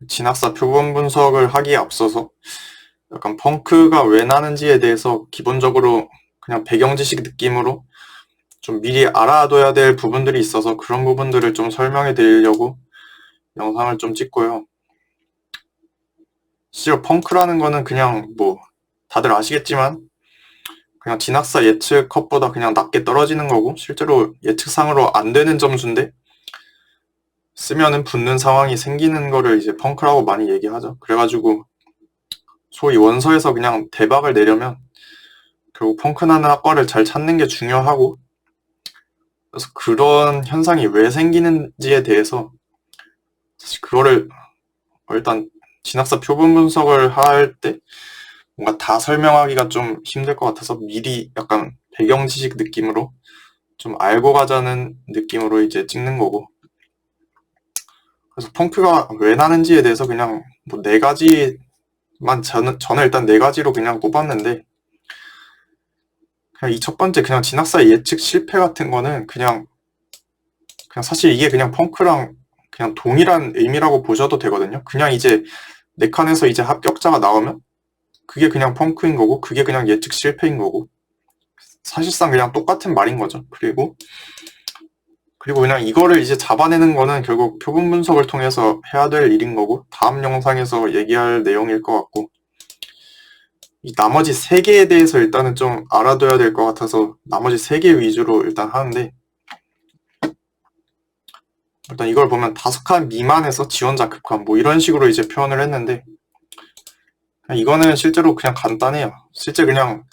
진학사 표본 분석을 하기에 앞서서 약간 펑크가 왜 나는지에 대해서 기본적으로 그냥 배경 지식 느낌으로 좀 미리 알아둬야 될 부분들이 있어서 그런 부분들을 좀 설명해 드리려고 영상을 좀 찍고요. 실제로 펑크라는 거는 그냥 뭐 다들 아시겠지만 그냥 진학사 예측 컷보다 그냥 낮게 떨어지는 거고 실제로 예측상으로 안 되는 점수인데 쓰면은 붙는 상황이 생기는 거를 이제 펑크라고 많이 얘기하죠. 그래가지고 소위 원서에서 그냥 대박을 내려면 결국 펑크 나는 학과를 잘 찾는 게 중요하고 그래서 그런 현상이 왜 생기는지에 대해서 사실 그거를 일단 진학사 표본 분석을 할 때 뭔가 다 설명하기가 좀 힘들 것 같아서 미리 약간 배경 지식 느낌으로 좀 알고 가자는 느낌으로 이제 찍는 거고 그래서 펑크가 왜 나는지에 대해서 그냥 뭐 네 가지만 저는 일단 네 가지로 그냥 꼽았는데 그냥 이 첫 번째 그냥 진학사 예측 실패 같은 거는 그냥 사실 이게 그냥 펑크랑 그냥 동일한 의미라고 보셔도 되거든요. 그냥 이제 네 칸에서 이제 합격자가 나오면 그게 그냥 펑크인 거고 그게 그냥 예측 실패인 거고 사실상 그냥 똑같은 말인 거죠. 그리고 그냥 이거를 이제 잡아내는 거는 결국 표본 분석을 통해서 해야 될 일인 거고 다음 영상에서 얘기할 내용일 것 같고 이 나머지 세 개에 대해서 일단은 좀 알아둬야 될 것 같아서 나머지 세 개 위주로 일단 하는데 일단 이걸 보면 5칸 미만에서 지원자 급한 뭐 이런 식으로 이제 표현을 했는데 이거는 실제로 그냥 간단해요. 실제 그냥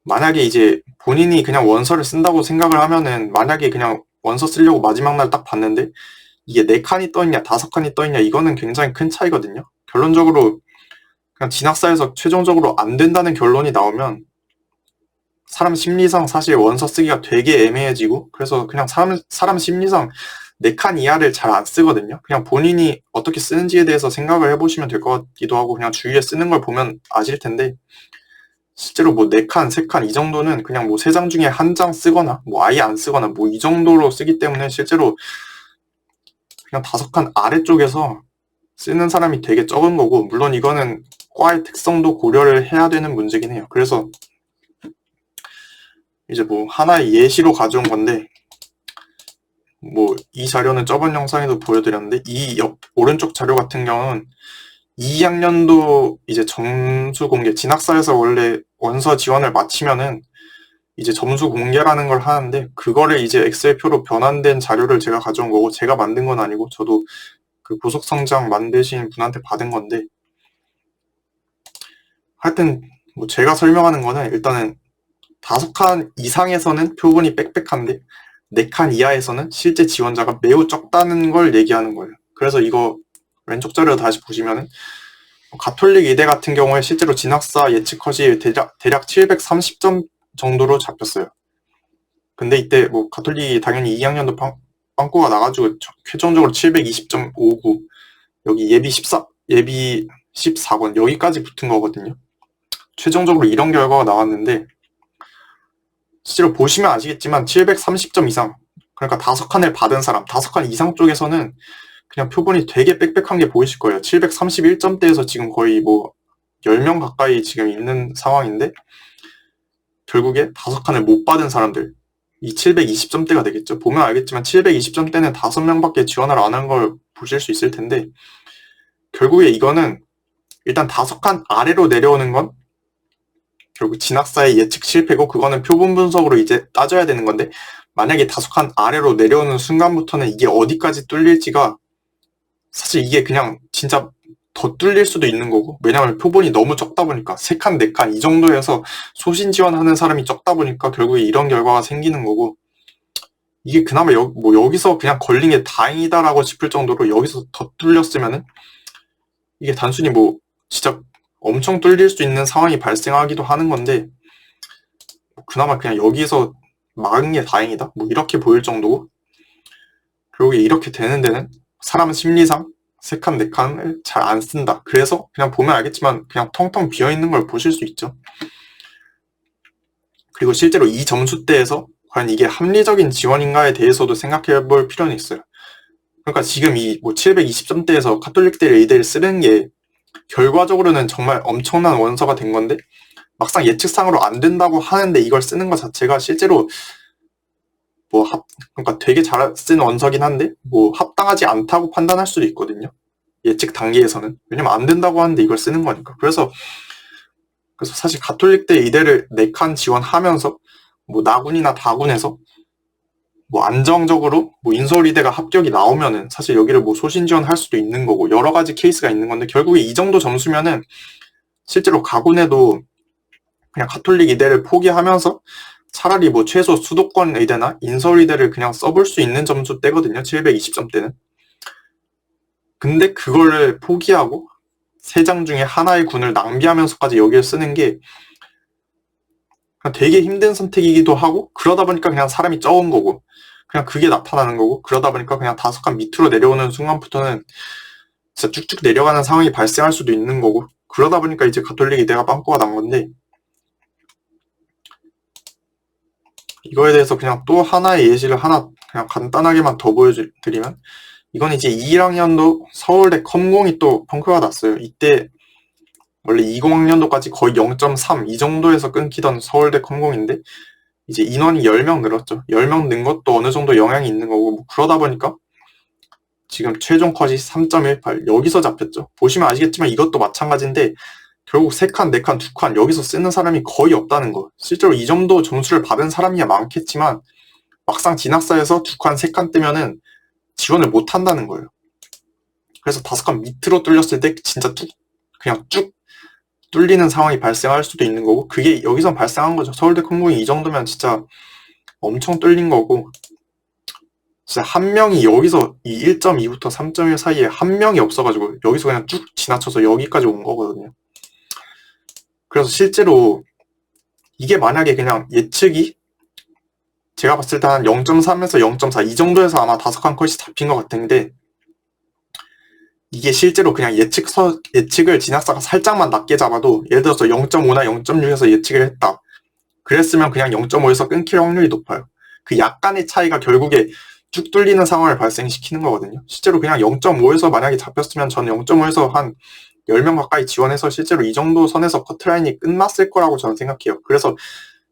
만약에 이제 본인이 그냥 원서를 쓴다고 생각을 하면은 만약에 그냥 원서 쓰려고 마지막 날 딱 봤는데 이게 4칸이 떠있냐 5칸이 떠있냐 이거는 굉장히 큰 차이거든요. 결론적으로 그냥 진학사에서 최종적으로 안 된다는 결론이 나오면 사람 심리상 사실 원서 쓰기가 되게 애매해지고 그래서 그냥 사람 심리상 4칸 이하를 잘 안 쓰거든요. 그냥 본인이 어떻게 쓰는지에 대해서 생각을 해보시면 될 것 같기도 하고 그냥 주위에 쓰는 걸 보면 아실 텐데 실제로 뭐 4칸, 3칸 이 정도는 그냥 뭐 3장 중에 1장 쓰거나 뭐 아예 안 쓰거나 뭐 이 정도로 쓰기 때문에 실제로 그냥 5칸 아래쪽에서 쓰는 사람이 되게 적은 거고 물론 이거는 과의 특성도 고려를 해야 되는 문제긴 해요. 그래서 이제 뭐 하나의 예시로 가져온 건데 뭐 이 자료는 저번 영상에도 보여드렸는데 이 오른쪽 자료 같은 경우는 2학년도 이제 점수 공개 진학사에서 원래 원서 지원을 마치면은 이제 점수 공개라는 걸 하는데 그거를 이제 엑셀표로 변환된 자료를 제가 가져온 거고 제가 만든 건 아니고 저도 그 보석성장 만드신 분한테 받은 건데 하여튼 뭐 제가 설명하는 거는 일단은 5칸 이상에서는 표본이 빽빽한데 4칸 이하에서는 실제 지원자가 매우 적다는 걸 얘기하는 거예요. 그래서 이거 왼쪽 자료 다시 보시면은 가톨릭 의대 같은 경우에 실제로 진학사 예측 컷이 대략 730점 정도로 잡혔어요. 근데 이때 뭐 가톨릭이 당연히 2학년도 빵꾸가 나가지고 최종적으로 720.59 여기 예비 14번 여기까지 붙은 거거든요. 최종적으로 이런 결과가 나왔는데 실제로 보시면 아시겠지만 730점 이상 그러니까 5칸을 받은 사람 5칸 이상 쪽에서는 그냥 표본이 되게 빽빽한 게 보이실 거예요. 731점대에서 지금 거의 뭐 10명 가까이 지금 있는 상황인데 결국에 5칸을 못 받은 사람들 이 720점대가 되겠죠. 보면 알겠지만 720점대는 5명밖에 지원을 안 한 걸 보실 수 있을 텐데 결국에 이거는 일단 5칸 아래로 내려오는 건 결국 진학사의 예측 실패고 그거는 표본 분석으로 이제 따져야 되는 건데 만약에 5칸 아래로 내려오는 순간부터는 이게 어디까지 뚫릴지가 사실 이게 그냥 진짜 더 뚫릴 수도 있는 거고 왜냐면 표본이 너무 적다 보니까 3칸, 4칸 이 정도에서 소신 지원하는 사람이 적다 보니까 결국에 이런 결과가 생기는 거고 이게 그나마 여기서 그냥 걸린 게 다행이다라고 싶을 정도로 여기서 더 뚫렸으면은 이게 단순히 뭐 진짜 엄청 뚫릴 수 있는 상황이 발생하기도 하는 건데 그나마 그냥 여기서 막은 게 다행이다 뭐 이렇게 보일 정도고 결국에 이렇게 되는 데는 사람 심리상 3칸, 4칸을 잘 안 쓴다. 그래서 그냥 보면 알겠지만 그냥 텅텅 비어있는 걸 보실 수 있죠. 그리고 실제로 이 점수대에서 과연 이게 합리적인 지원인가에 대해서도 생각해 볼 필요는 있어요. 그러니까 지금 이 뭐 720점대에서 카톨릭대 의대를 쓰는 게 결과적으로는 정말 엄청난 원서가 된 건데 막상 예측상으로 안 된다고 하는데 이걸 쓰는 것 자체가 실제로 그러니까 되게 잘 쓴 원서긴 한데 뭐 합당하지 않다고 판단할 수도 있거든요. 예측 단계에서는. 왜냐면 안 된다고 하는데 이걸 쓰는 거니까. 그래서 사실 가톨릭대 의대를 4칸 지원하면서 뭐 나군이나 다군에서 뭐 안정적으로 뭐 인서울의대가 합격이 나오면은 사실 여기를 뭐 소신 지원할 수도 있는 거고 여러 가지 케이스가 있는 건데 결국에 이 정도 점수면은 실제로 가군에도 그냥 가톨릭 의대를 포기하면서 차라리 뭐 최소 수도권 의대나 인서울의대를 그냥 써볼 수 있는 점수대거든요. 720점대는. 근데 그거를 포기하고 3장 중에 하나의 군을 낭비하면서까지 여기를 쓰는 게 되게 힘든 선택이기도 하고 그러다 보니까 그냥 사람이 적은 거고 그냥 그게 나타나는 거고 그러다 보니까 그냥 5칸 밑으로 내려오는 순간부터는 진짜 쭉쭉 내려가는 상황이 발생할 수도 있는 거고 그러다 보니까 이제 가톨릭 의대가 빵꾸가 난 건데 이거에 대해서 그냥 또 하나의 예시를 하나 그냥 간단하게만 더 보여드리면 이건 이제 21학년도 서울대 컴공이 또 펑크가 났어요. 이때 원래 20학년도까지 거의 0.3 이 정도에서 끊기던 서울대 컴공인데 이제 인원이 10명 늘었죠. 10명 는 것도 어느 정도 영향이 있는 거고 뭐 그러다 보니까 지금 최종 컷이 3.18 여기서 잡혔죠. 보시면 아시겠지만 이것도 마찬가지인데 결국 3칸, 4칸, 2칸 여기서 쓰는 사람이 거의 없다는 거. 실제로 이 정도 점수를 받은 사람이야 많겠지만 막상 진학사에서 2칸, 3칸 뜨면은 지원을 못 한다는 거예요. 그래서 5칸 밑으로 뚫렸을 때 진짜 그냥 쭉 뚫리는 상황이 발생할 수도 있는 거고 그게 여기선 발생한 거죠. 서울대 컴공이 이 정도면 진짜 엄청 뚫린 거고 진짜 한 명이 여기서 이 1.2부터 3.1 사이에 한 명이 없어가지고 여기서 그냥 쭉 지나쳐서 여기까지 온 거거든요. 그래서 실제로 이게 만약에 그냥 예측이 제가 봤을 때 한 0.3에서 0.4 이 정도에서 아마 5칸 컷이 잡힌 것 같은데 이게 실제로 그냥 예측을 진학사가 살짝만 낮게 잡아도 예를 들어서 0.5나 0.6에서 예측을 했다. 그랬으면 그냥 0.5에서 끊길 확률이 높아요. 그 약간의 차이가 결국에 쭉 뚫리는 상황을 발생시키는 거거든요. 실제로 그냥 0.5에서 만약에 잡혔으면 저는 0.5에서 한 10명 가까이 지원해서 실제로 이 정도 선에서 커트라인이 끝났을 거라고 저는 생각해요. 그래서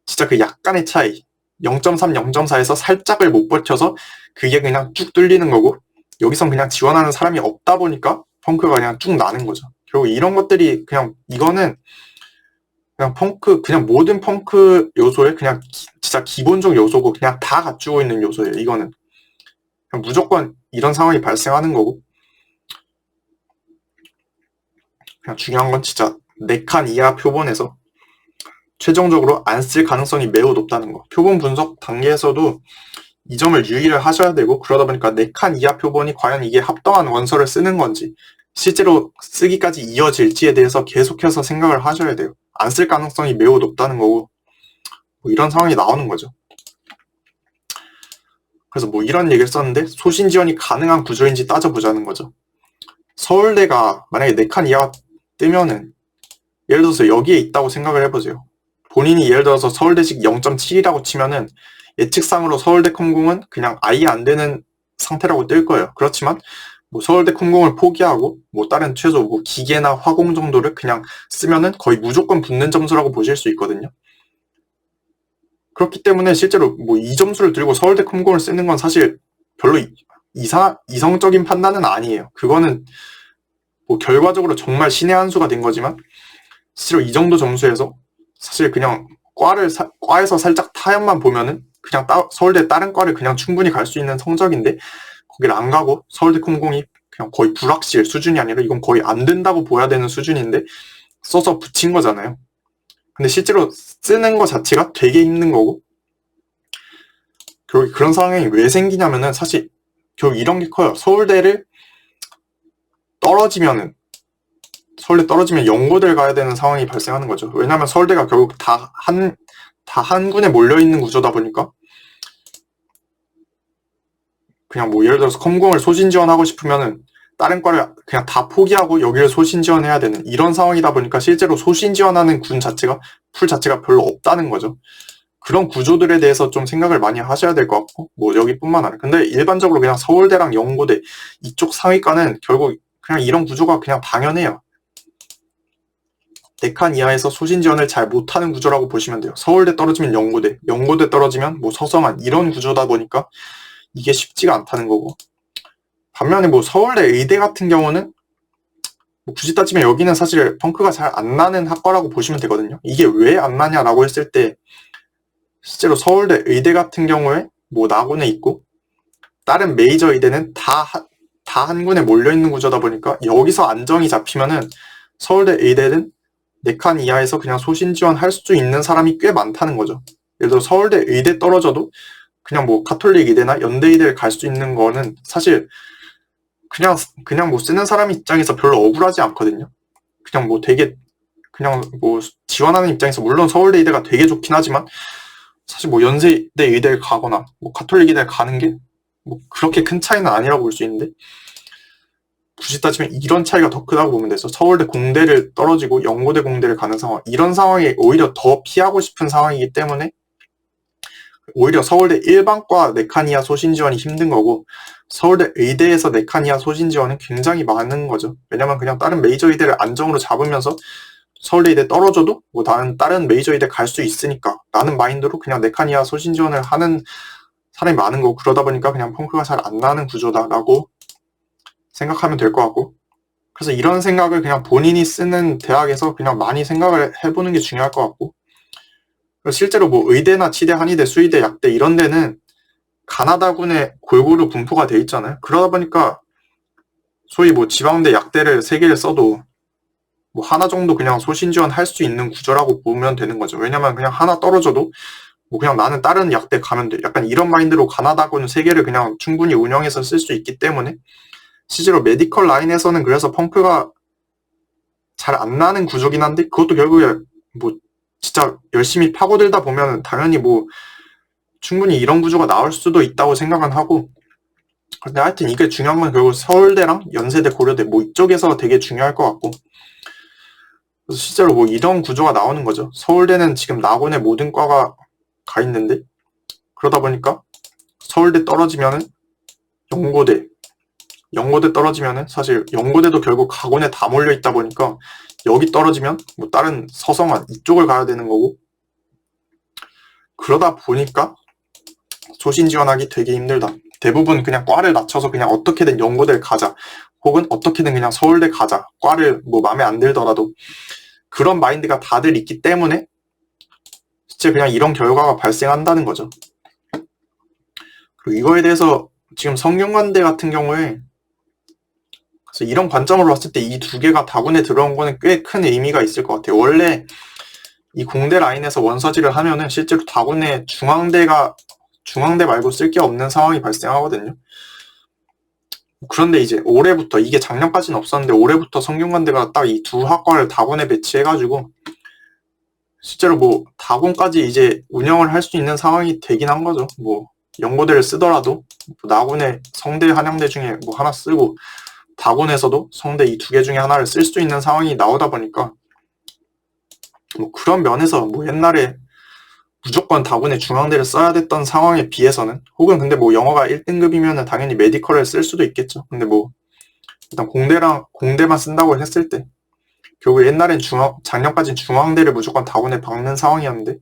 진짜 그 약간의 차이 0.3, 0.4에서 살짝을 못 버텨서 그게 그냥 쭉 뚫리는 거고 여기선 그냥 지원하는 사람이 없다 보니까 펑크가 그냥 쭉 나는 거죠. 결국 이런 것들이 그냥 이거는 그냥 그냥 모든 펑크 요소에 그냥 진짜 기본적 요소고 그냥 다 갖추고 있는 요소예요. 이거는 그냥 무조건 이런 상황이 발생하는 거고 그냥 중요한 건 진짜 4칸 이하 표본에서 최종적으로 안 쓸 가능성이 매우 높다는 거. 표본 분석 단계에서도 이 점을 유의를 하셔야 되고 그러다 보니까 4칸 이하 표본이 과연 이게 합당한 원서를 쓰는 건지 실제로 쓰기까지 이어질지에 대해서 계속해서 생각을 하셔야 돼요. 안 쓸 가능성이 매우 높다는 거고 뭐 이런 상황이 나오는 거죠. 그래서 뭐 이런 얘기를 썼는데 소신 지원이 가능한 구조인지 따져보자는 거죠. 서울대가 만약에 4칸 이하가 뜨면은 예를 들어서 여기에 있다고 생각을 해보세요. 본인이 예를 들어서 서울대식 0.7이라고 치면은 예측상으로 서울대 컴공은 그냥 아예 안 되는 상태라고 뜰 거예요. 그렇지만 뭐 서울대 컴공을 포기하고 뭐 다른 최소 뭐 기계나 화공 정도를 그냥 쓰면은 거의 무조건 붙는 점수라고 보실 수 있거든요. 그렇기 때문에 실제로 뭐 이 점수를 들고 서울대 컴공을 쓰는 건 사실 별로 이성적인 판단은 아니에요. 그거는 뭐 결과적으로 정말 신의 한 수가 된 거지만 실제로 이 정도 점수에서 사실 그냥 과에서 살짝 타협만 보면은 그냥 서울대 다른 과를 그냥 충분히 갈 수 있는 성적인데 거기를 안 가고 서울대 컴공이 그냥 거의 불확실 수준이 아니라 이건 거의 안 된다고 보야 되는 수준인데 써서 붙인 거잖아요. 근데 실제로 쓰는 거 자체가 되게 힘든 거고 결국 그런 상황이 왜 생기냐면은 사실 결국 이런 게 커요. 서울대 떨어지면 연고대를 가야 되는 상황이 발생하는 거죠. 왜냐하면 서울대가 결국 다 한 군에 몰려있는 구조다 보니까 그냥 뭐 예를 들어서 컴공을 소신 지원하고 싶으면은 다른 과를 그냥 다 포기하고 여기를 소신 지원해야 되는 이런 상황이다 보니까 실제로 소신 지원하는 풀 자체가 별로 없다는 거죠. 그런 구조들에 대해서 좀 생각을 많이 하셔야 될 것 같고, 뭐 여기뿐만 아니라. 근데 일반적으로 그냥 서울대랑 연고대 이쪽 상위과는 결국 그냥 이런 구조가 그냥 당연해요. 4칸 이하에서 소신 지원을 잘 못하는 구조라고 보시면 돼요. 서울대 떨어지면 연고대, 연고대 떨어지면 뭐 서성한 이런 구조다 보니까 이게 쉽지가 않다는 거고. 반면에 뭐 서울대 의대 같은 경우는 뭐 굳이 따지면 여기는 사실 펑크가 잘 안 나는 학과라고 보시면 되거든요. 이게 왜 안 나냐라고 했을 때 실제로 서울대 의대 같은 경우에 뭐 나군에 있고 다른 메이저 의대는 다 한 군에 몰려있는 구조다 보니까 여기서 안정이 잡히면은 서울대 의대는 4칸 이하에서 그냥 소신 지원할 수 있는 사람이 꽤 많다는 거죠. 예를 들어 서울대 의대 떨어져도 그냥 뭐 가톨릭 의대나 연대 의대를 갈 수 있는 거는 사실 그냥 뭐 쓰는 사람 입장에서 별로 억울하지 않거든요. 그냥 뭐 되게 그냥 뭐 지원하는 입장에서 물론 서울대 의대가 되게 좋긴 하지만 사실 뭐 연세대 의대를 가거나 뭐 가톨릭 의대를 가는 게 뭐 그렇게 큰 차이는 아니라고 볼 수 있는데 굳이 따지면 이런 차이가 더 크다고 보면 돼서 서울대 공대를 떨어지고 연고대 공대를 가는 상황, 이런 상황이 오히려 더 피하고 싶은 상황이기 때문에 오히려 서울대 일반과 4칸 이하 소신 지원이 힘든 거고 서울대 의대에서 4칸 이하 소신 지원은 굉장히 많은 거죠. 왜냐면 그냥 다른 메이저 의대를 안정으로 잡으면서 서울대 의대 떨어져도 뭐 다른 메이저 의대 갈 수 있으니까 라는 마인드로 그냥 4칸 이하 소신 지원을 하는 사람이 많은 거고, 그러다 보니까 그냥 펑크가 잘 안 나는 구조다라고 생각하면 될 것 같고, 그래서 이런 생각을 그냥 본인이 쓰는 대학에서 그냥 많이 생각을 해보는 게 중요할 것 같고, 실제로 뭐 의대나 치대, 한의대, 수의대, 약대 이런 데는 가나다군에 골고루 분포가 돼 있잖아요. 그러다 보니까 소위 뭐 지방대, 약대를 3개를 써도 뭐 하나 정도 그냥 소신 지원할 수 있는 구조라고 보면 되는 거죠. 왜냐면 그냥 하나 떨어져도 뭐 그냥 나는 다른 약대 가면 돼. 약간 이런 마인드로 가나다군 3개를 그냥 충분히 운영해서 쓸 수 있기 때문에 실제로 메디컬 라인에서는 그래서 펑크가 잘 안 나는 구조긴 한데 그것도 결국에 뭐 진짜 열심히 파고들다 보면 당연히 뭐 충분히 이런 구조가 나올 수도 있다고 생각은 하고, 근데 하여튼 이게 중요한 건 결국 서울대랑 연세대, 고려대 뭐 이쪽에서 되게 중요할 것 같고, 그래서 실제로 뭐 이런 구조가 나오는 거죠. 서울대는 지금 낙원의 모든 과가 가 있는데 그러다 보니까 서울대 떨어지면은 연고대 떨어지면은 사실 연고대도 결국 가곤에 다 몰려 있다 보니까 여기 떨어지면 뭐 다른 서성한 이쪽을 가야 되는 거고, 그러다 보니까 소신 지원하기 되게 힘들다. 대부분 그냥 과를 낮춰서 그냥 어떻게든 연고대를 가자, 혹은 어떻게든 그냥 서울대 가자, 과를 뭐 마음에 안 들더라도 그런 마인드가 다들 있기 때문에 실제 그냥 이런 결과가 발생한다는 거죠. 그리고 이거에 대해서 지금 성균관대 같은 경우에 그래서 이런 관점으로 봤을 때 이 2개가 다군에 들어온 거는 꽤 큰 의미가 있을 것 같아요. 원래 이 공대 라인에서 원서지를 하면은 실제로 다군에 중앙대 말고 쓸 게 없는 상황이 발생하거든요. 그런데 이제 올해부터, 이게 작년까지는 없었는데 올해부터 성균관대가 딱 이 2학과를 다군에 배치해가지고 실제로 뭐 다군까지 이제 운영을 할 수 있는 상황이 되긴 한 거죠. 뭐 연고대를 쓰더라도 나군에 성대, 한양대 중에 뭐 하나 쓰고 다군에서도 성대 이 2개 중에 하나를 쓸 수 있는 상황이 나오다 보니까 뭐 그런 면에서 뭐 옛날에 무조건 다군에 중앙대를 써야 됐던 상황에 비해서는, 혹은 근데 뭐 영어가 1등급이면은 당연히 메디컬을 쓸 수도 있겠죠. 근데 뭐 일단 공대만 쓴다고 했을 때 결국 옛날엔 작년까지는 중앙대를 무조건 다군에 박는 상황이었는데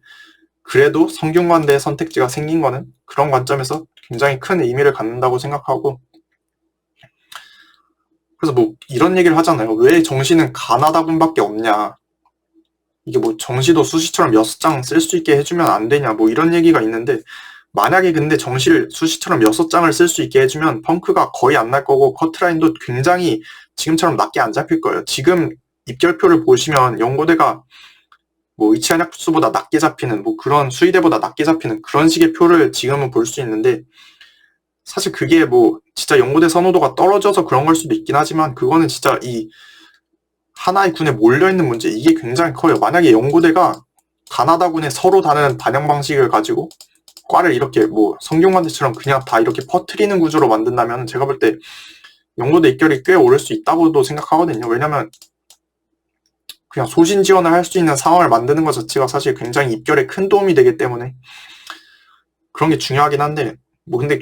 그래도 성균관대 선택지가 생긴 거는 그런 관점에서 굉장히 큰 의미를 갖는다고 생각하고, 그래서 뭐 이런 얘기를 하잖아요. 왜 정시는 가나다군밖에 없냐. 이게 뭐 정시도 수시처럼 6장 쓸 수 있게 해주면 안 되냐, 뭐 이런 얘기가 있는데, 만약에 근데 정시를 수시처럼 6장을 쓸 수 있게 해주면 펑크가 거의 안 날 거고 커트라인도 굉장히 지금처럼 낮게 안 잡힐 거예요. 지금 입결표를 보시면 연고대가 뭐 의치한약수보다 낮게 잡히는, 뭐 그런 수의대보다 낮게 잡히는 그런 식의 표를 지금은 볼 수 있는데, 사실 그게 뭐 진짜 연고대 선호도가 떨어져서 그런 걸 수도 있긴 하지만 그거는 진짜 이 하나의 군에 몰려있는 문제, 이게 굉장히 커요. 만약에 연고대가 가나다군에 서로 다른 반영 방식을 가지고 과를 이렇게 뭐 성균관대처럼 그냥 다 이렇게 퍼트리는 구조로 만든다면 제가 볼 때 연고대 입결이 꽤 오를 수 있다고도 생각하거든요. 왜냐면 그냥 소신 지원을 할 수 있는 상황을 만드는 것 자체가 사실 굉장히 입결에 큰 도움이 되기 때문에 그런 게 중요하긴 한데, 뭐 근데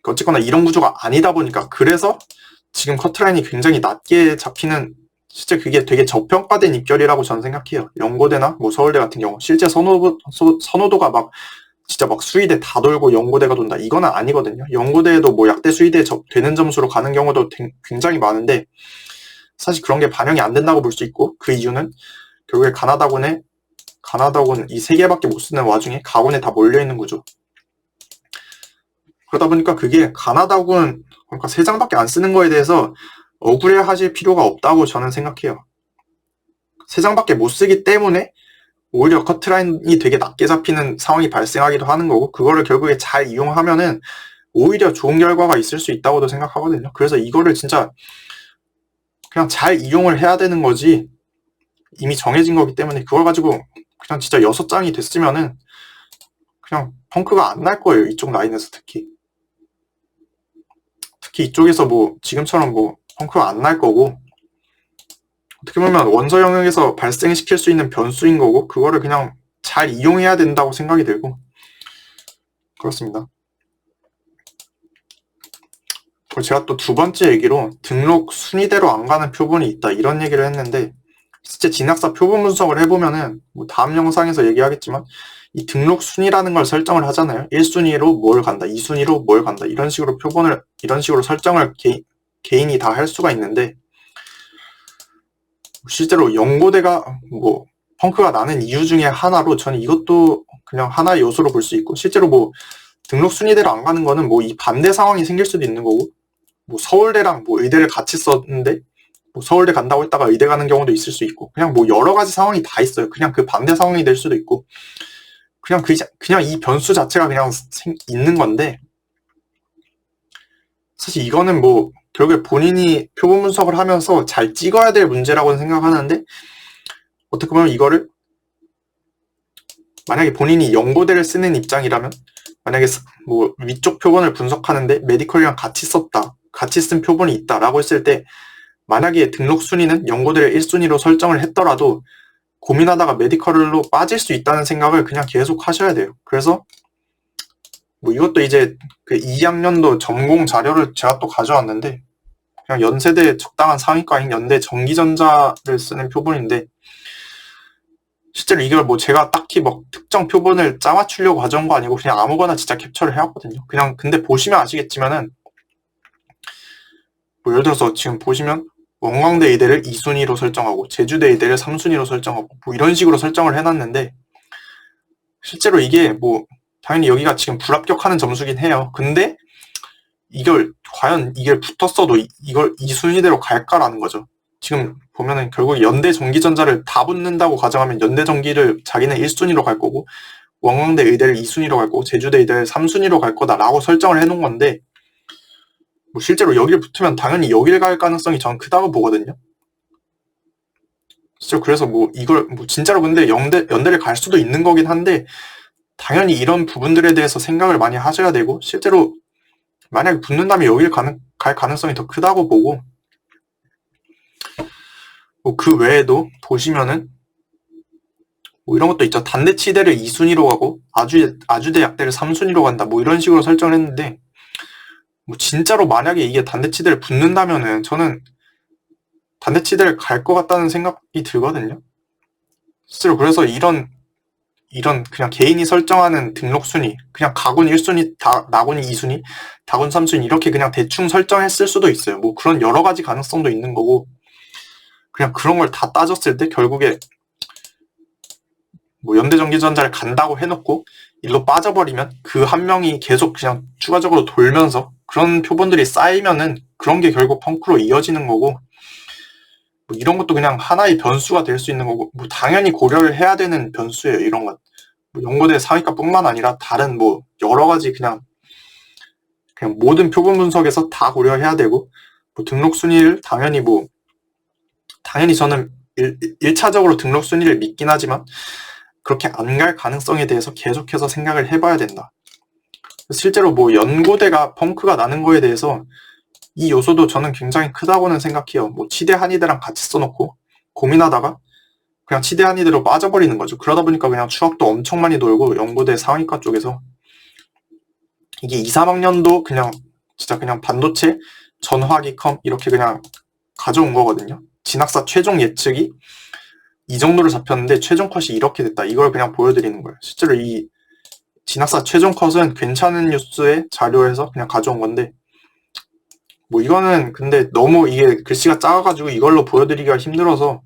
어쨌거나 이런 구조가 아니다 보니까, 그래서 지금 커트라인이 굉장히 낮게 잡히는, 실제 그게 되게 저평가된 입결이라고 저는 생각해요. 연고대나 뭐 서울대 같은 경우 실제 선호도가 막 진짜 막 수의대 다 돌고 연고대가 돈다, 이거는 아니거든요. 연고대에도 뭐 약대 수의대 되는 점수로 가는 경우도 굉장히 많은데, 사실 그런 게 반영이 안 된다고 볼 수 있고, 그 이유는 결국에 가나다군 이 세 개밖에 못 쓰는 와중에 가군에 다 몰려있는 구조. 그러다 보니까 그게 가나다군, 그러니까 3장밖에 안 쓰는 거에 대해서 억울해 하실 필요가 없다고 저는 생각해요. 3장밖에 못 쓰기 때문에 오히려 커트라인이 되게 낮게 잡히는 상황이 발생하기도 하는 거고, 그거를 결국에 잘 이용하면은 오히려 좋은 결과가 있을 수 있다고도 생각하거든요. 그래서 이거를 진짜 그냥 잘 이용을 해야 되는 거지, 이미 정해진 거기 때문에 그걸 가지고 그냥 진짜 6장이 됐으면은 그냥 펑크가 안 날 거예요. 이쪽 라인에서 특히 이쪽에서 뭐 지금처럼 뭐 펑크가 안 날 거고, 어떻게 보면 원소 영역에서 발생시킬 수 있는 변수인 거고, 그거를 그냥 잘 이용해야 된다고 생각이 들고 그렇습니다. 그리고 제가 또 두 번째 얘기로 등록 순위대로 안 가는 표본이 있다, 이런 얘기를 했는데, 실제 진학사 표본 분석을 해보면은 뭐 다음 영상에서 얘기하겠지만 이 등록 순위라는 걸 설정을 하잖아요. 1순위로 뭘 간다, 2순위로 뭘 간다, 이런 식으로 표본을 이런 식으로 설정을 개인이 다 할 수가 있는데, 실제로 연고대가 뭐 펑크가 나는 이유 중에 하나로 저는 이것도 그냥 하나의 요소로 볼 수 있고, 실제로 뭐 등록 순위대로 안 가는 거는 뭐 이 반대 상황이 생길 수도 있는 거고, 뭐 서울대랑 뭐 의대를 같이 썼는데 뭐 서울대 간다고 했다가 의대 가는 경우도 있을 수 있고, 그냥 뭐 여러 가지 상황이 다 있어요. 그냥 그 반대 상황이 될 수도 있고, 그냥 이 변수 자체가 그냥 있는 건데, 사실 이거는 뭐 결국에 본인이 표본 분석을 하면서 잘 찍어야 될 문제라고는 생각하는데, 어떻게 보면 이거를 만약에 본인이 연고대를 쓰는 입장이라면, 만약에 뭐 위쪽 표본을 분석하는데 메디컬이랑 같이 썼다, 같이 쓴 표본이 있다라고 했을 때, 만약에 등록 순위는 연고대를 1순위로 설정을 했더라도 고민하다가 메디컬로 빠질 수 있다는 생각을 그냥 계속 하셔야 돼요. 그래서 뭐 이것도 이제 그 2학년도 전공 자료를 제가 또 가져왔는데, 그냥 연세대 적당한 상위과인 연대 전기전자를 쓰는 표본인데, 실제로 이걸 뭐 제가 딱히 뭐 특정 표본을 짜맞추려고 가져온 거 아니고 그냥 아무거나 진짜 캡처를 해왔거든요. 그냥 근데 보시면 아시겠지만은 뭐 예를 들어서 지금 보시면 원광대 의대를 2순위로 설정하고 제주대 의대를 3순위로 설정하고 뭐 이런 식으로 설정을 해놨는데, 실제로 이게 뭐 당연히 여기가 지금 불합격하는 점수긴 해요. 근데 이걸 과연 이게 붙었어도 이걸 2순위대로 갈까라는 거죠. 지금 보면은 결국 연대 전기전자를 다 붙는다고 가정하면 연대 전기를 자기는 1순위로 갈 거고, 원광대 의대를 2순위로 갈 거고, 제주대 의대를 3순위로 갈 거다라고 설정을 해놓은 건데, 뭐 실제로 여기를 붙으면 당연히 여기를 갈 가능성이 저는 크다고 보거든요. 실제로 그래서 뭐 이걸 뭐 진짜로 근데 연대를 갈 수도 있는 거긴 한데, 당연히 이런 부분들에 대해서 생각을 많이 하셔야 되고, 실제로 만약에 붙는다면 여기를 갈 가능성이 더 크다고 보고, 뭐 그 외에도 보시면은 뭐 이런 것도 있죠. 단대치대를 2순위로 가고 아주대 약대를 3순위로 간다, 뭐 이런 식으로 설정을 했는데, 뭐 진짜로 만약에 이게 단대치대를 붙는다면은 저는 단대치대를 갈 것 같다는 생각이 들거든요. 실제로 그래서 이런 그냥 개인이 설정하는 등록 순위, 그냥 가군 1순위, 나군이 2순위, 다군 3순위 이렇게 그냥 대충 설정했을 수도 있어요. 뭐 그런 여러 가지 가능성도 있는 거고, 그냥 그런 걸 다 따졌을 때 결국에 뭐 연대전기전자를 간다고 해놓고 일로 빠져버리면 그 한 명이 계속 그냥 추가적으로 돌면서 그런 표본들이 쌓이면은 그런 게 결국 펑크로 이어지는 거고, 뭐 이런 것도 그냥 하나의 변수가 될 수 있는 거고, 뭐 당연히 고려를 해야 되는 변수예요. 이런 것. 뭐 연고대 상위과뿐만 아니라 다른 뭐 여러 가지 그냥 모든 표본 분석에서 다 고려해야 되고, 뭐 등록 순위를 당연히 저는 1차적으로 등록 순위를 믿긴 하지만 그렇게 안 갈 가능성에 대해서 계속해서 생각을 해봐야 된다. 실제로 뭐 연고대가 펑크가 나는 거에 대해서 이 요소도 저는 굉장히 크다고는 생각해요. 뭐 치대 한의대랑 같이 써놓고 고민하다가 그냥 치대한 이대로 빠져버리는 거죠. 그러다 보니까 그냥 추억도 엄청 많이 돌고 연고대 상위과 쪽에서 이게 2, 3학년도 그냥 진짜 그냥 반도체, 전화기컴 이렇게 그냥 가져온 거거든요. 진학사 최종 예측이 이 정도로 잡혔는데 최종 컷이 이렇게 됐다. 이걸 그냥 보여드리는 거예요. 실제로 이 진학사 최종 컷은 괜찮은 뉴스의 자료에서 그냥 가져온 건데 뭐 이거는 근데 너무 이게 글씨가 작아가지고 이걸로 보여드리기가 힘들어서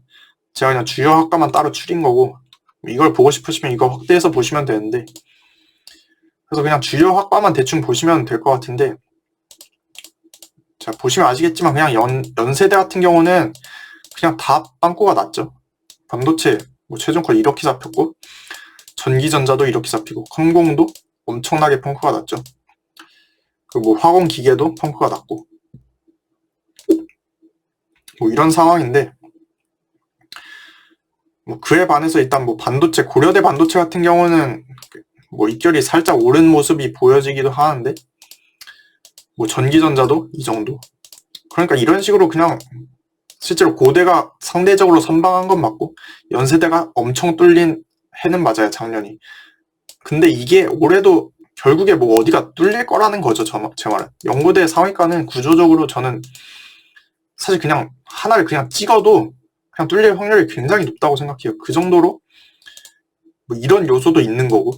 제가 그냥 주요 학과만 따로 추린 거고 이걸 보고 싶으시면 이거 확대해서 보시면 되는데 그래서 그냥 주요 학과만 대충 보시면 될 것 같은데 자 보시면 아시겠지만 그냥 연세대 같은 경우는 그냥 다 빵꾸가 났죠. 반도체 뭐 최종컷 이렇게 잡혔고 전기전자도 이렇게 잡히고 컴공도 엄청나게 펑크가 났죠. 그리고 뭐 화공기계도 펑크가 났고 뭐 이런 상황인데 뭐 그에 반해서 일단 뭐 반도체 고려대 반도체 같은 경우는 뭐 입결이 살짝 오른 모습이 보여지기도 하는데 뭐 전기전자도 이 정도. 그러니까 이런 식으로 그냥 실제로 고대가 상대적으로 선방한 건 맞고 연세대가 엄청 뚫린 해는 맞아요, 작년이. 근데 이게 올해도 결국에 뭐 어디가 뚫릴 거라는 거죠, 제 말은. 연고대 상위과는 구조적으로 저는 사실 그냥 하나를 그냥 찍어도 그냥 뚫릴 확률이 굉장히 높다고 생각해요. 그 정도로 뭐 이런 요소도 있는 거고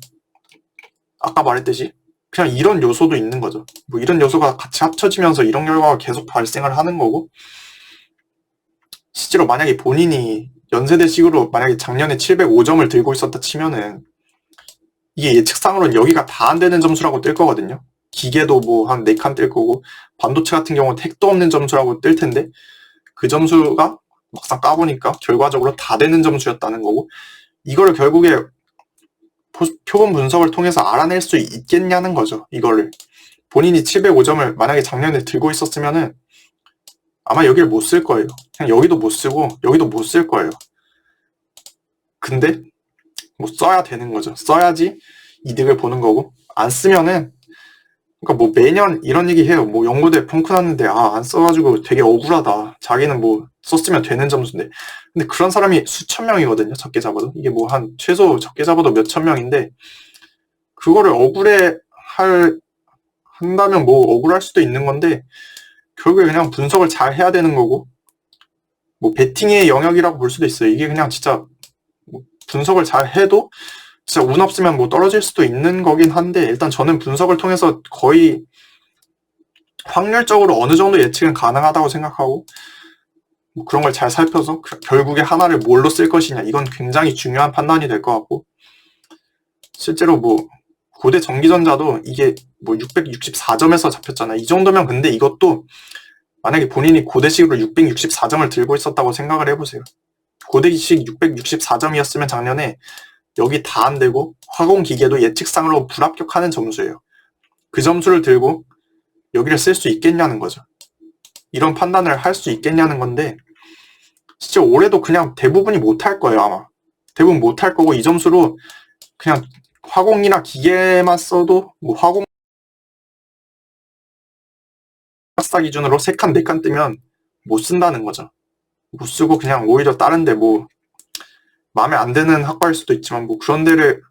아까 말했듯이 그냥 이런 요소도 있는 거죠. 뭐 이런 요소가 같이 합쳐지면서 이런 결과가 계속 발생을 하는 거고 실제로 만약에 본인이 연세대식으로 만약에 작년에 705점을 들고 있었다 치면은 이게 예측상으로는 여기가 다 안 되는 점수라고 뜰 거거든요. 기계도 뭐 한 4칸 뜰 거고 반도체 같은 경우는 택도 없는 점수라고 뜰 텐데 그 점수가 막상 까보니까 결과적으로 다 되는 점수였다는 거고 이거를 결국에 표본 분석을 통해서 알아낼 수 있겠냐는 거죠. 이거를 본인이 705점을 만약에 작년에 들고 있었으면은 아마 여기를 못 쓸 거예요. 그냥 여기도 못 쓰고 여기도 못 쓸 거예요. 근데 뭐 써야 되는 거죠. 써야지 이득을 보는 거고 안 쓰면은 그러니까 뭐 매년 이런 얘기 해요. 뭐 연고대 펑크 났는데 안 써가지고 되게 억울하다. 자기는 뭐 썼으면 되는 점수인데 근데 그런 사람이 수천 명이거든요. 적게 잡아도 이게 뭐 한 최소 적게 잡아도 몇천 명인데 그거를 한다면 뭐 억울할 수도 있는 건데 결국에 그냥 분석을 잘 해야 되는 거고 뭐 베팅의 영역이라고 볼 수도 있어요. 이게 그냥 진짜 뭐 분석을 잘 해도 진짜 운 없으면 뭐 떨어질 수도 있는 거긴 한데 일단 저는 분석을 통해서 거의 확률적으로 어느 정도 예측은 가능하다고 생각하고 뭐 그런 걸 잘 살펴서 결국에 하나를 뭘로 쓸 것이냐 이건 굉장히 중요한 판단이 될 것 같고 실제로 뭐 고대 전기전자도 이게 뭐 664점에서 잡혔잖아요. 이 정도면 근데 이것도 만약에 본인이 고대식으로 664점을 들고 있었다고 생각을 해보세요. 고대식 664점이었으면 작년에 여기 다 안 되고 화공기계도 예측상으로 불합격하는 점수예요. 그 점수를 들고 여기를 쓸 수 있겠냐는 거죠. 이런 판단을 할 수 있겠냐는 건데 진짜 올해도 그냥 대부분이 못할 거예요 아마. 대부분 못할 거고 이 점수로 그냥 화공이나 기계만 써도 뭐 화공 학사 기준으로 3칸, 4칸 뜨면 못 쓴다는 거죠. 못 쓰고 그냥 오히려 다른데 뭐 마음에 안 드는 학과일 수도 있지만 뭐 그런 데를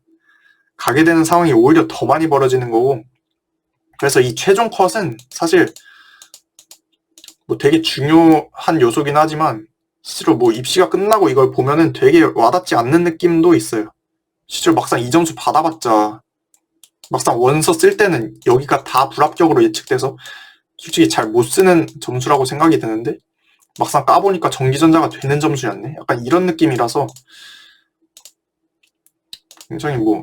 가게 되는 상황이 오히려 더 많이 벌어지는 거고 그래서 이 최종 컷은 사실 뭐 되게 중요한 요소긴 하지만 실제로 뭐 입시가 끝나고 이걸 보면은 되게 와닿지 않는 느낌도 있어요. 실제로 막상 이 점수 받아봤자 막상 원서 쓸 때는 여기가 다 불합격으로 예측돼서 솔직히 잘 못 쓰는 점수라고 생각이 드는데 막상 까보니까 전기전자가 되는 점수였네. 약간 이런 느낌이라서 굉장히 뭐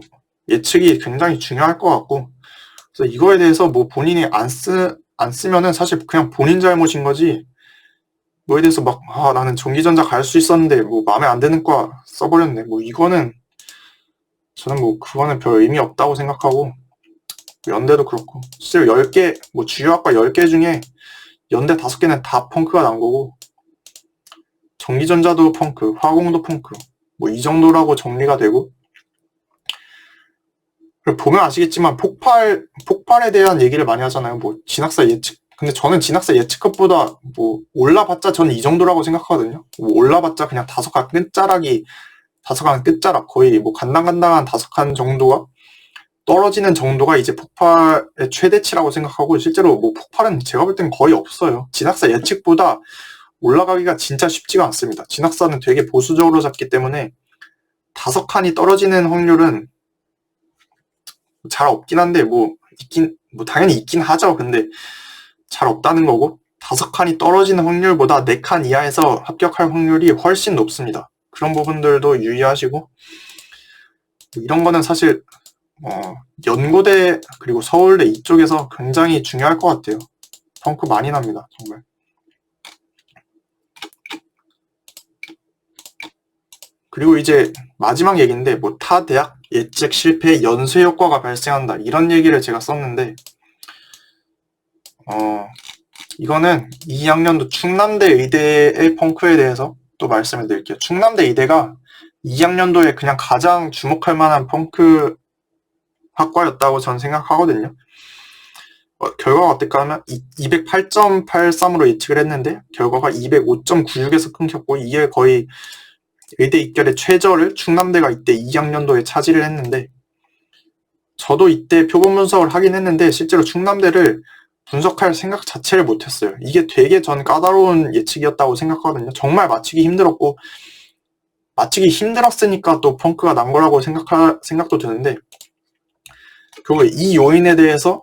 예측이 굉장히 중요할 것 같고 그래서 이거에 대해서 뭐 본인이 안 쓰면은 사실 그냥 본인 잘못인 거지 뭐에 대해서 막 나는 전기전자 갈 수 있었는데 뭐 마음에 안 드는 과 써버렸네 뭐 이거는 저는 뭐 그거는 별 의미 없다고 생각하고 연대도 그렇고 실제로 10개 뭐 주요 학과 10개 중에 연대 5개는 다 펑크가 난 거고 전기전자도 펑크, 화공도 펑크 뭐 이 정도라고 정리가 되고 보면 아시겠지만 폭발에 대한 얘기를 많이 하잖아요. 뭐 진학사 예측. 근데 저는 진학사 예측급보다 뭐 올라봤자 저는 이 정도라고 생각하거든요. 뭐 올라봤자 그냥 5가 끝자락이 5칸 끝자락, 거의 뭐 간당간당한 5칸 정도가 떨어지는 정도가 이제 폭발의 최대치라고 생각하고, 실제로 뭐 폭발은 제가 볼 땐 거의 없어요. 진학사 예측보다 올라가기가 진짜 쉽지가 않습니다. 진학사는 되게 보수적으로 잡기 때문에 5칸이 떨어지는 확률은 잘 없긴 한데, 당연히 있긴 하죠. 근데 잘 없다는 거고, 5칸이 떨어지는 확률보다 4칸 이하에서 합격할 확률이 훨씬 높습니다. 그런 부분들도 유의하시고, 이런 거는 사실 연고대 그리고 서울대 이쪽에서 굉장히 중요할 것 같아요. 펑크 많이 납니다, 정말. 그리고 이제 마지막 얘기인데, 뭐 타 대학 예측 실패 연쇄 효과가 발생한다, 이런 얘기를 제가 썼는데, 이거는 2학년도 충남대 의대의 펑크에 대해서 또 말씀을 드릴게요. 충남대 의대가 2학년도에 그냥 가장 주목할 만한 펑크 학과였다고 저는 생각하거든요. 결과가 어떨까 하면 208.83으로 예측을 했는데 결과가 205.96에서 끊겼고, 이게 거의 의대 입결의 최저를 충남대가 이때 2학년도에 차지를 했는데, 저도 이때 표본 분석을 하긴 했는데 실제로 충남대를 분석할 생각 자체를 못했어요. 이게 되게 전 까다로운 예측이었다고 생각하거든요. 정말 맞히기 힘들었고, 맞히기 힘들었으니까 또 펑크가 난 거라고 생각도 드는데, 결국 이 요인에 대해서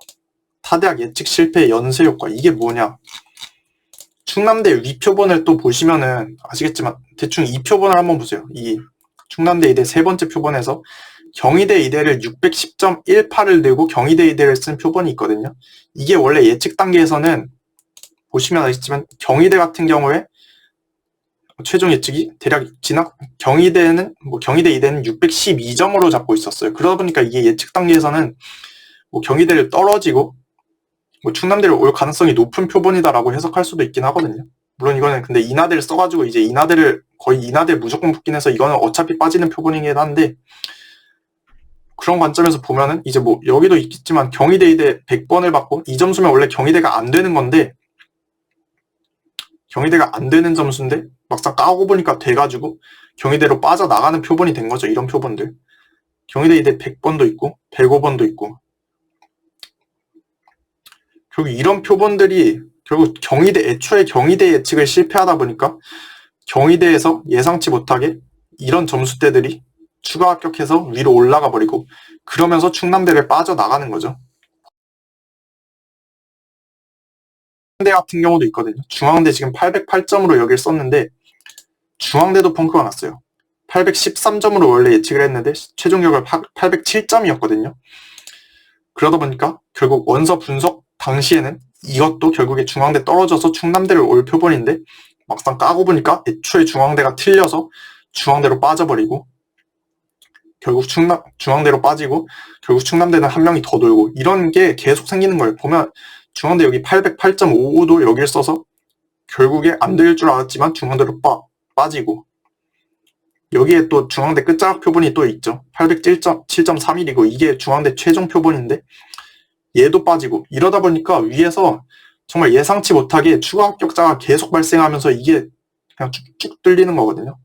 타대학 예측 실패 연쇄 효과, 이게 뭐냐? 충남대 위표본을 또 보시면은 아시겠지만 대충 이 표본을 한번 보세요. 이 충남대 의대 세 번째 표본에서 경희대 의대를 610.18을 들고 경희대 의대를 쓴 표본이 있거든요. 이게 원래 예측 단계에서는 보시면 아시겠지만 경희대 같은 경우에 최종 예측이 대략 경희대 의대는 612점으로 잡고 있었어요. 그러다 보니까 이게 예측 단계에서는 뭐 경희대를 떨어지고 뭐 충남대를 올 가능성이 높은 표본이다라고 해석할 수도 있긴 하거든요. 물론 이거는 근데 인하대를 써가지고 이제 거의 인하대 무조건 붙긴 해서 이거는 어차피 빠지는 표본이긴 한데, 그런 관점에서 보면은 이제 뭐 여기도 있겠지만 경희대 의대 100번을 받고 이 점수면 원래 경희대가 안 되는 건데, 경희대가 안 되는 점수인데 막상 까고 보니까 돼가지고 경희대로 빠져나가는 표본이 된 거죠. 이런 표본들. 경희대 의대 100번도 있고 105번도 있고, 결국 이런 표본들이 결국 애초에 경희대 예측을 실패하다 보니까 경희대에서 예상치 못하게 이런 점수대들이 추가 합격해서 위로 올라가 버리고, 그러면서 충남대를 빠져나가는 거죠. 중앙대 같은 경우도 있거든요. 중앙대 지금 808점으로 여기를 썼는데 중앙대도 펑크가 났어요. 813점으로 원래 예측을 했는데 최종 결과 807점이었거든요. 그러다 보니까 결국 원서 분석 당시에는 이것도 결국에 중앙대 떨어져서 충남대를 올 표본인데, 막상 까고 보니까 애초에 중앙대가 틀려서 중앙대로 빠져버리고, 결국 중앙대로 빠지고 결국 충남대는 한 명이 더 돌고, 이런 게 계속 생기는 거예요. 보면 중앙대 여기 808.55도 여기를 써서 결국에 안 될 줄 알았지만 중앙대로 빠지고, 여기에 또 중앙대 끝자락 표본이 또 있죠. 807.31이고 이게 중앙대 최종 표본인데 얘도 빠지고, 이러다 보니까 위에서 정말 예상치 못하게 추가 합격자가 계속 발생하면서 이게 그냥 쭉쭉 뚫리는 거거든요.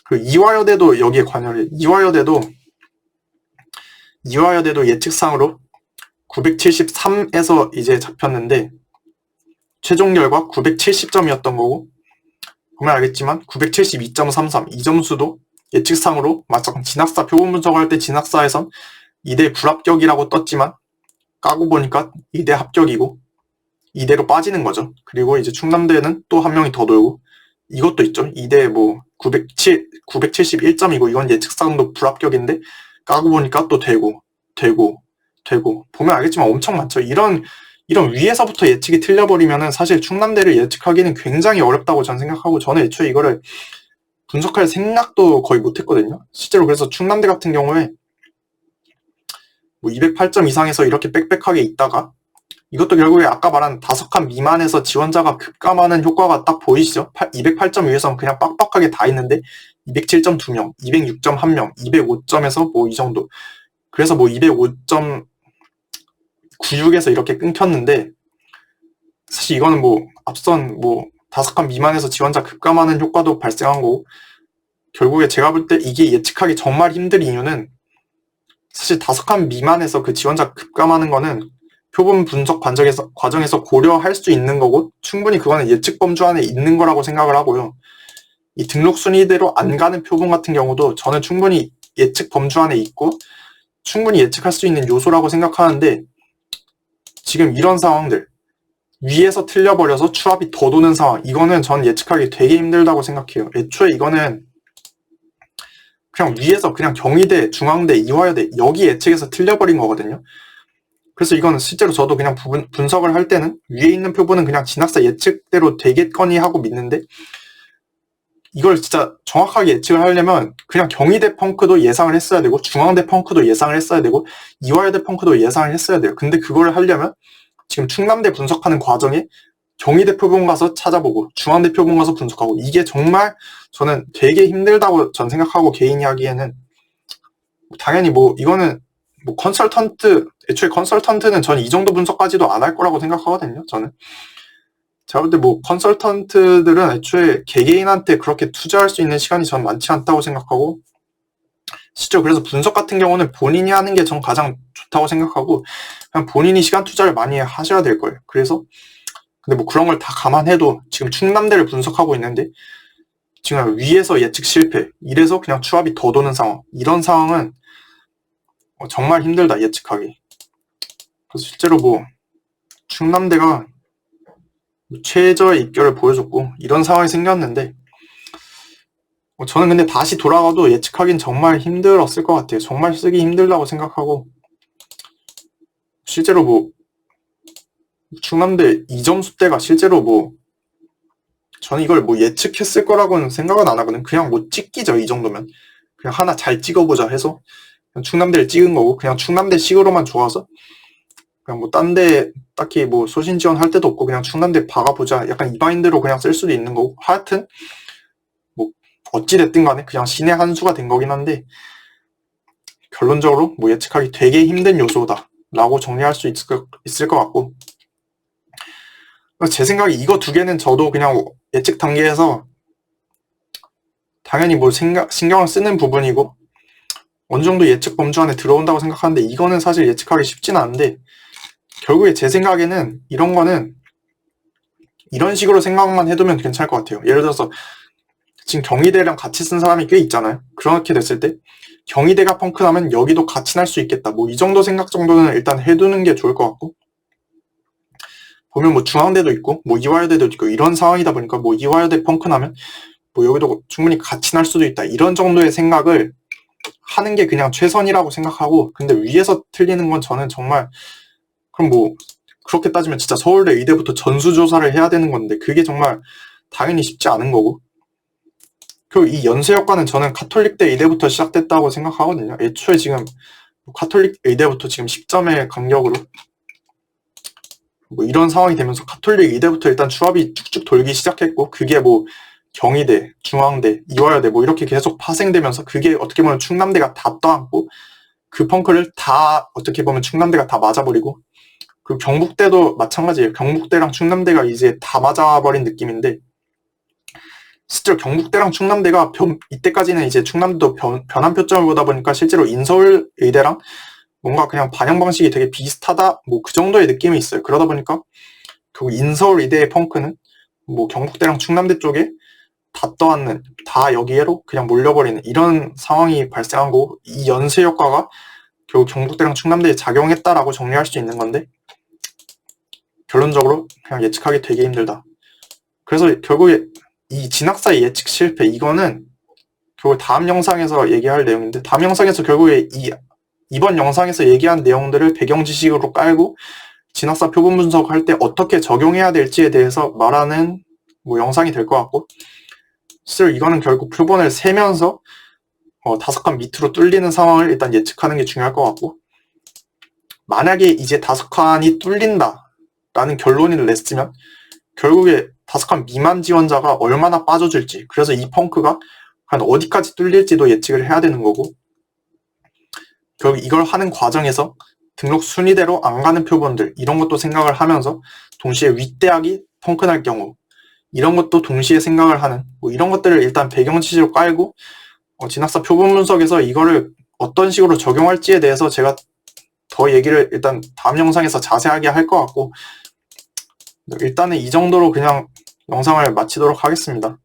그 이화여대도 여기에 관여를 해요. 이화여대도 예측상으로 973에서 이제 잡혔는데 최종 결과 970점이었던 거고, 보면 알겠지만 972.33 이 점수도 예측상으로 막상 진학사 표본 분석할 때 진학사에선 이대 불합격이라고 떴지만 까고 보니까 이대 합격이고 이대로 빠지는 거죠. 그리고 이제 충남대는 또 한 명이 더 돌고, 이것도 있죠. 이대 뭐 971점이고 이건 예측상도 불합격인데 까고 보니까 또 되고 보면 알겠지만 엄청 많죠. 이런 위에서부터 예측이 틀려버리면은 사실 충남대를 예측하기는 굉장히 어렵다고 저는 생각하고, 저는 애초에 이거를 분석할 생각도 거의 못했거든요. 실제로 그래서 충남대 같은 경우에 뭐 208점 이상에서 이렇게 빽빽하게 있다가, 이것도 결국에 아까 말한 5칸 미만에서 지원자가 급감하는 효과가 딱 보이시죠? 208점 위에서는 그냥 빡빡하게 다 있는데 207점 2명, 206점 1명, 205점에서 뭐 이 정도. 그래서 뭐 205.96에서 이렇게 끊겼는데, 사실 이거는 뭐 앞선 뭐 5칸 미만에서 지원자 급감하는 효과도 발생한 거고, 결국에 제가 볼 때 이게 예측하기 정말 힘든 이유는 사실 5칸 미만에서 그 지원자 급감하는 거는 표본 분석 과정에서 고려할 수 있는 거고 충분히 그거는 예측 범주 안에 있는 거라고 생각을 하고요. 이 등록 순위대로 안 가는 표본 같은 경우도 저는 충분히 예측 범주 안에 있고 충분히 예측할 수 있는 요소라고 생각하는데 지금 이런 상황들 위에서 틀려버려서 추합이 더 도는 상황 이거는 저는 예측하기 되게 힘들다고 생각해요. 애초에 이거는 그냥 위에서 그냥 경희대, 중앙대, 이화여대 여기 예측에서 틀려버린 거거든요. 그래서 이거는 실제로 저도 그냥 분석을 할 때는 위에 있는 표본은 그냥 진학사 예측대로 되겠거니 하고 믿는데 이걸 진짜 정확하게 예측을 하려면 그냥 경희대 펑크도 예상을 했어야 되고 중앙대 펑크도 예상을 했어야 되고 이화여대 펑크도 예상을 했어야 돼요. 근데 그걸 하려면 지금 충남대 분석하는 과정에 경희대 표본 가서 찾아보고 중앙대 표본 가서 분석하고 이게 정말 저는 되게 힘들다고 전 생각하고 개인이 하기에는 당연히 뭐 이거는 뭐 애초에 컨설턴트는 전 이 정도 분석까지도 안 할 거라고 생각하거든요. 저는 제가 볼 때 뭐 컨설턴트들은 애초에 개개인한테 그렇게 투자할 수 있는 시간이 전 많지 않다고 생각하고 실제로 그래서 분석 같은 경우는 본인이 하는 게 전 가장 좋다고 생각하고 그냥 본인이 시간 투자를 많이 하셔야 될 거예요. 그래서 근데 뭐 그런 걸 다 감안해도 지금 충남대를 분석하고 있는데 지금 위에서 예측 실패 이래서 그냥 추합이 더 도는 상황 이런 상황은 정말 힘들다 예측하기. 그래서 실제로 뭐 충남대가 최저의 입결을 보여줬고 이런 상황이 생겼는데 저는 근데 다시 돌아가도 예측하기는 정말 힘들었을 것 같아요. 정말 쓰기 힘들다고 생각하고 실제로 뭐 충남대 2점수 때가 실제로 뭐 저는 이걸 뭐 예측했을 거라고는 생각은 안 하거든. 그냥 뭐 찍기죠. 이 정도면 그냥 하나 잘 찍어보자 해서 그냥 충남대를 찍은 거고 그냥 충남대 식으로만 좋아서 그냥 뭐 딴 데 딱히 뭐 소신 지원할 때도 없고 그냥 충남대 박아보자 약간 이 마인드로 그냥 쓸 수도 있는 거고 하여튼 뭐 어찌됐든 간에 그냥 신의 한 수가 된 거긴 한데 결론적으로 뭐 예측하기 되게 힘든 요소다 라고 정리할 수 있을 것 같고 제 생각에 이거 두 개는 저도 그냥 예측 단계에서 당연히 뭐 신경을 쓰는 부분이고 어느 정도 예측 범주 안에 들어온다고 생각하는데 이거는 사실 예측하기 쉽진 않은데 결국에 제 생각에는 이런 거는 이런 식으로 생각만 해두면 괜찮을 것 같아요. 예를 들어서 지금 경희대랑 같이 쓴 사람이 꽤 있잖아요. 그렇게 됐을 때 경희대가 펑크 나면 여기도 같이 날 수 있겠다. 뭐 이 정도 생각 정도는 일단 해두는 게 좋을 것 같고 보면 뭐 중앙대도 있고 뭐 이화여대도 있고 이런 상황이다 보니까 뭐 이화여대 펑크 나면 뭐 여기도 충분히 같이 날 수도 있다. 이런 정도의 생각을 하는 게 그냥 최선이라고 생각하고 근데 위에서 틀리는 건 저는 정말 그럼 뭐 그렇게 따지면 진짜 서울대 의대부터 전수조사를 해야 되는 건데 그게 정말 당연히 쉽지 않은 거고 그리고 이 연쇄 효과는 저는 카톨릭대 의대부터 시작됐다고 생각하거든요. 애초에 지금 카톨릭 의대부터 지금 10점의 간격으로 뭐 이런 상황이 되면서 카톨릭 의대부터 일단 추합이 쭉쭉 돌기 시작했고 그게 뭐 경희대, 중앙대, 이화여대 뭐 이렇게 계속 파생되면서 그게 어떻게 보면 충남대가 다 떠안고 그 펑크를 다 어떻게 보면 충남대가 다 맞아버리고 그 경북대도 마찬가지예요. 경북대랑 충남대가 이제 다 맞아버린 느낌인데 실제로 경북대랑 충남대가 이때까지는 이제 충남대도 변환 표점을 보다 보니까 실제로 인서울 의대랑 뭔가 그냥 반영 방식이 되게 비슷하다 뭐 그 정도의 느낌이 있어요. 그러다 보니까 결국 인서울 의대의 펑크는 뭐 경북대랑 충남대 쪽에 다 떠안는 다 여기에로 그냥 몰려버리는 이런 상황이 발생한 거고 이 연쇄 효과가 결국 경북대랑 충남대에 작용했다라고 정리할 수 있는 건데 결론적으로 그냥 예측하기 되게 힘들다. 그래서 결국에 이 진학사의 예측 실패 이거는 결국 다음 영상에서 얘기할 내용인데 다음 영상에서 결국에 이번 영상에서 얘기한 내용들을 배경 지식으로 깔고 진학사 표본 분석할 때 어떻게 적용해야 될지에 대해서 말하는 뭐 영상이 될 것 같고 실제로 이거는 결국 표본을 세면서 5칸 밑으로 뚫리는 상황을 일단 예측하는 게 중요할 것 같고 만약에 이제 5칸이 뚫린다 라는 결론을 냈으면 결국에 5칸 미만 지원자가 얼마나 빠져줄지 그래서 이 펑크가 한 어디까지 뚫릴지도 예측을 해야 되는 거고 결국 이걸 하는 과정에서 등록 순위대로 안 가는 표본들 이런 것도 생각을 하면서 동시에 윗대학이 펑크 날 경우 이런 것도 동시에 생각을 하는 뭐 이런 것들을 일단 배경 지식으로 깔고 진학사 표본 분석에서 이거를 어떤 식으로 적용할지에 대해서 제가 더 얘기를 일단 다음 영상에서 자세하게 할 것 같고, 일단은 이 정도로 그냥 영상을 마치도록 하겠습니다.